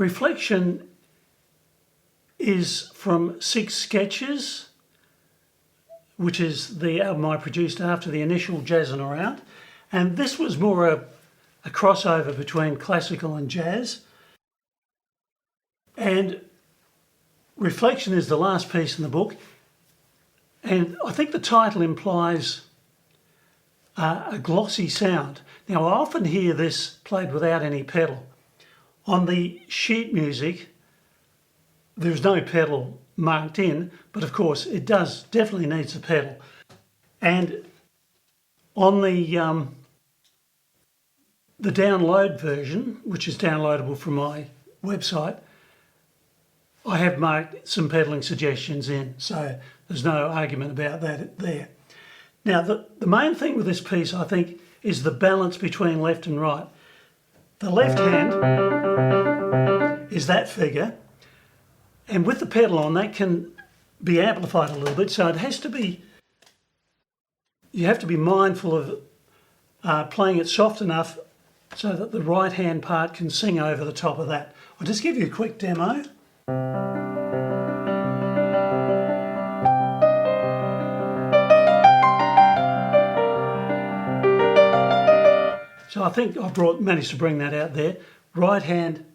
Reflection is from 6 Sketches, which is the album I produced after the initial Jazzin' Around. And this was more a crossover between classical and jazz. And Reflection is the last piece in the book. And I think the title implies a glossy sound. Now, I often hear this played without any pedal. On the sheet music, there's no pedal marked in, but of course it definitely needs a pedal. And on the download version, which is downloadable from my website, I have marked some pedaling suggestions in, so there's no argument about that there. Now, the main thing with this piece, I think, is the balance between left and right. The left hand is that figure, and with the pedal on, that can be amplified a little bit, so it has to be, you have to be mindful of playing it soft enough so that the right hand part can sing over the top of that. I'll just give you a quick demo. So I think I've managed to bring that out there. Right hand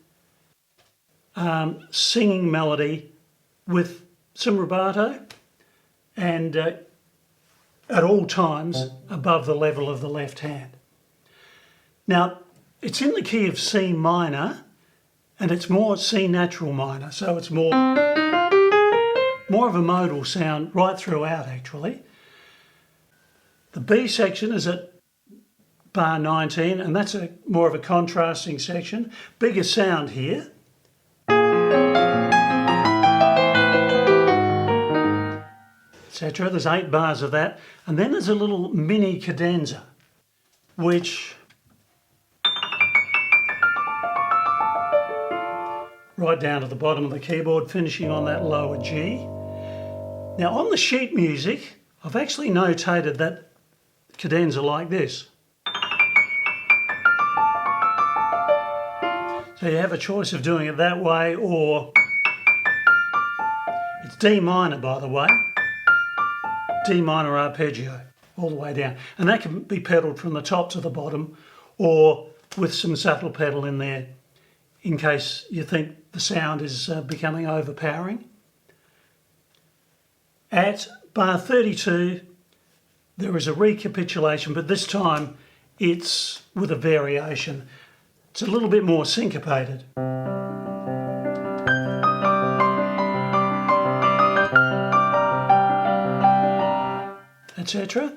singing melody with some rubato and at all times above the level of the left hand. Now, it's in the key of C minor and it's more C natural minor, so it's more of a modal sound right throughout actually. The B section is at bar 19, and that's more of a contrasting section. Bigger sound here. Etc. There's 8 bars of that. And then there's a little mini cadenza, which right down to the bottom of the keyboard, finishing on that lower G. Now on the sheet music, I've actually notated that cadenza like this. So you have a choice of doing it that way, or it's D minor, by the way, D minor arpeggio all the way down, and that can be pedalled from the top to the bottom or with some subtle pedal in there in case you think the sound is becoming overpowering. At bar 32 there is a recapitulation, but this time it's with a variation. It's a little bit more syncopated. Etc.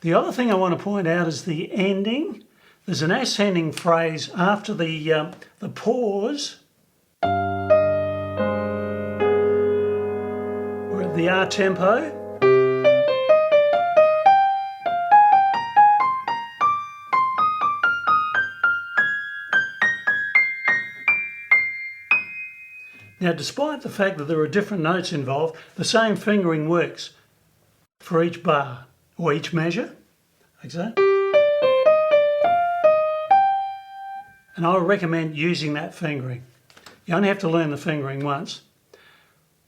The other thing I want to point out is the ending. There's an ascending phrase after the pause, or at the R tempo. Now, despite the fact that there are different notes involved, the same fingering works for each bar or each measure, like so. And I would recommend using that fingering. You only have to learn the fingering once.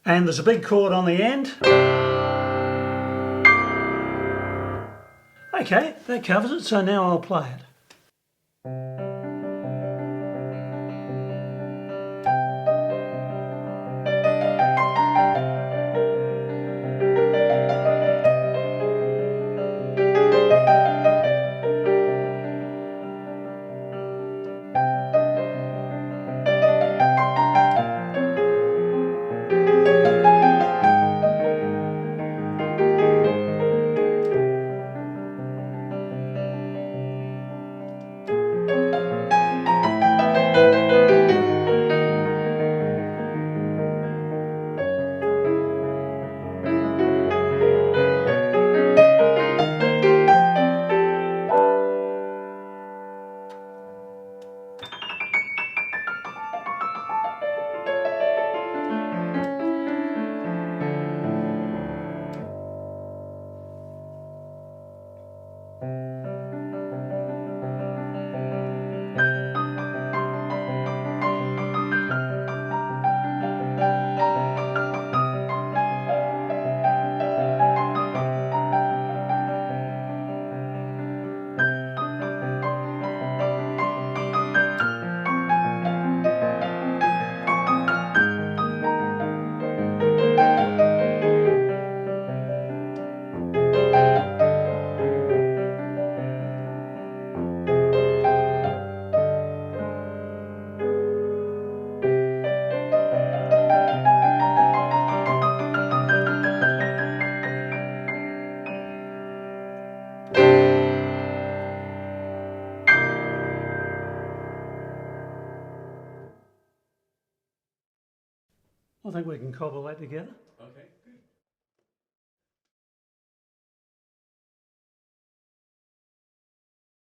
And there's a big chord on the end. Okay, that covers it, so now I'll play it. I think we can cobble that together. Okay.